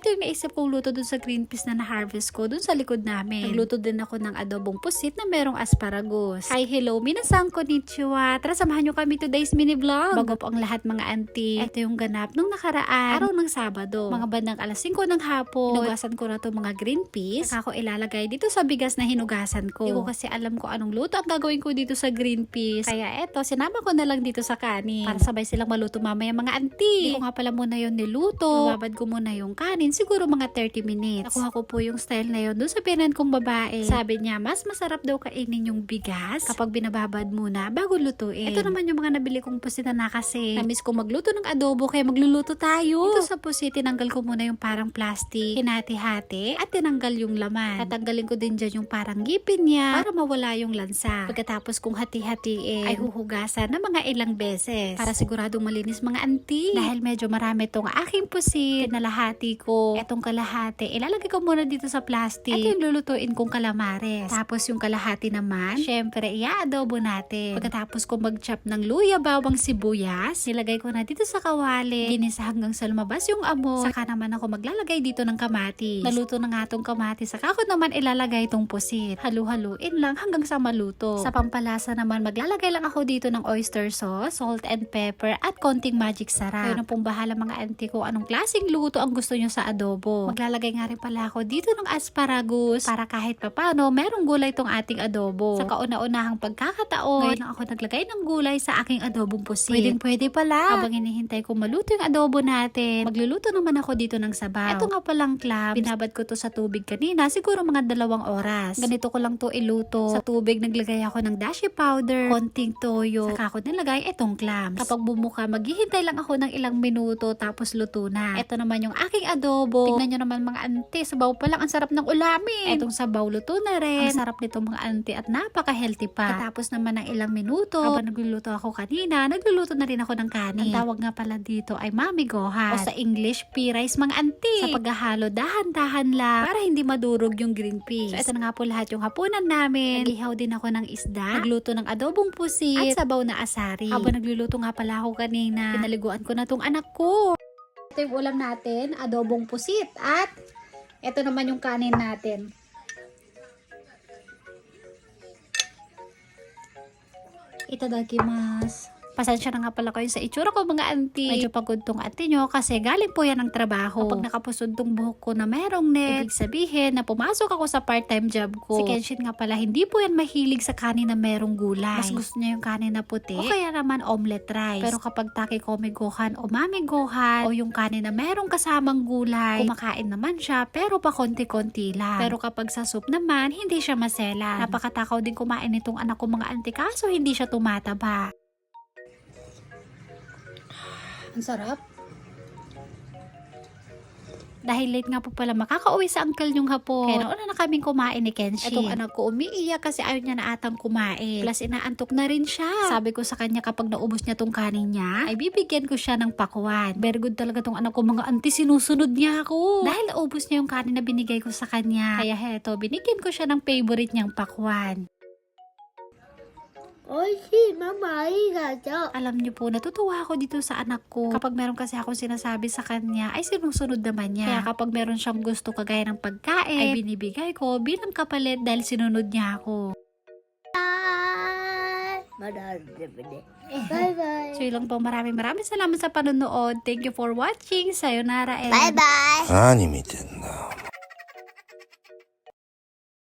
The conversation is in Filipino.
ito yung naisip kong luto dun sa green peas na na-harvest ko dun sa likod namin. Nagluto din ako ng adobong pusit na merong asparagus. Hi, hello, minasan konnichiwa. Tara, samahan nyo kami today's mini vlog. Bago po ang lahat mga auntie, ito yung ganap nung nakaraan, araw ng Sabado. Mga bandang alas 5 ng hapon, hinugasan ko na to mga green peas. Saka ko ilalagay dito sa bigas na hinugasan ko. Hindi ko kasi alam ko anong luto ang gagawin ko dito sa green peas. Kaya eto, sinama ko na lang dito sa kanin para sabay silang maluto mamaya mga auntie. Hindi ko nga pala muna yon niluto. Babad ko muna yung kanin, siguro mga 30 minutes. Nakuha ko po yung style na yon doon sa pinan kong babae. Sabi niya, mas masarap daw kainin yung bigas kapag binababad muna bago lutuin. Ito naman yung mga nabili kong pusit na kasi namiss ko magluto ng adobo kaya magluluto tayo. Ito sa pusit, tinanggal ko muna yung parang plastic, hinati-hati at tinanggal yung laman. Tatanggalin ko din dyan yung parang ngipin niya para mawala yung lansa. Pagkatapos kong hati-hatiin ay huhugasan na mga ilang beses para siguradong malinis mga auntie. Dahil medyo marami tong aking pusit, kinalahati ko. Etong kalahati, ilalagay ko muna dito sa plastic. Ito yung lulutuin kong calamares. Tapos yung kalahati naman, syempre, i-adobo natin. Pagkatapos ko mag-chop ng luya, bawang, sibuyas, nilagay ko na dito sa kawali. Ginisa hanggang sa lumabas yung amoy. Saka naman ako maglalagay dito ng kamatis. Naluto na nga tong kamatis. Saka ako naman ilalagay tong pusit. Halu-haluin lang hanggang sa maluto. Sa pampalasa naman, maglalagay lang ako dito ng oyster sauce, salt and pepper, at konting magic sarap. Kayo na pong bahala mga auntie ko anong klaseng luto ang gusto nyo sa adobo. Maglalagay nga rin pala ako dito ng asparagus para kahit papano merong gulay tong ating adobo. Sa kauna-unahang pagkakataon, ngayon lang ako naglagay ng gulay sa aking adobong pusit. Pwede pala. Habang hinihintay ko maluto yung adobo natin, magluluto naman ako dito ng sabaw. Ito nga palang clams. Binabad ko to sa tubig kanina, siguro mga 2 oras. Ganito ko lang to iluto. Sa tubig naglagay ako ng dashi powder, konting toyo, saka ako nilagay itong clams. Kapag bumuka, maghihintay lang ako ng ilang minuto tapos luto na. Ito naman yung aking adobo. Tignan nyo naman mga auntie, sabaw pa lang, ang sarap ng ulamin. Etong sabaw luto na rin. Ang sarap nito mga auntie at napaka-healthy pa. Tapos naman ng ilang minuto, habang nagluluto ako kanina, nagluluto na rin ako ng kanin. Ang tawag nga pala dito ay mami gohan. O sa English, pea rice mga auntie. Sa paghahalo, dahan-dahan lang para hindi madurog yung green peas. So ito na nga po lahat yung hapunan namin. Nag-ihaw din ako ng isda, nagluto ng adobong pusit, at sabaw na asari. Habang nagluluto nga pala ako kanina, pinaliguan ko na tong anak ko. Ito yung ulam natin, adobong pusit, at ito naman yung kanin natin. Itadakimasu. Pasensya na nga pala kayo sa itsura ko mga auntie. Medyo pagod tong auntie nyo kasi galing po yan ng trabaho. Kapag nakapusod tong buhok ko na merong net, ibig sabihin na pumasok ako sa part-time job ko. Si Kenshin nga pala, hindi po yan mahilig sa kanin na merong gulay. Mas gusto niya yung kanin na puti o kaya naman omelette rice. Pero kapag takikomi gohan o mami gohan o yung kanin na merong kasamang gulay, kumakain naman siya pero pa konti-konti lang. Pero kapag sa soup naman, hindi siya maselan. Napakatakaw din kumain itong anak ko mga auntie kaso hindi siya tumataba. Ang sarap. Dahil late nga po pala makakauwi sa uncle yung hapon. Kaya nauna na kaming kumain ni Kenshin. Etong anak ko umiiyak kasi ayaw niya na atang kumain. Plus inaantok na rin siya. Sabi ko sa kanya kapag naubos niya tong kanin niya, ay bibigyan ko siya ng pakwan. Very good talaga tong anak ko mga auntie, sinusunod niya ako. Dahil naubos niya yung kanin na binigay ko sa kanya. Kaya heto, binigyan ko siya ng favorite niyang pakwan. Oishi, mama, arigato. Alam niyo po, natutuwa ako dito sa anak ko. Kapag meron kasi akong sinasabi sa kanya, ay sinusunod naman niya. Kaya kapag meron siyang gusto kagaya ng pagkain, ay binibigay ko bilang kapalit dahil sinunod niya ako. Bye-bye. So yun lang po, maraming salamat sa panonood. Thank you for watching. Sayonara and Bye-bye. 何見てんだ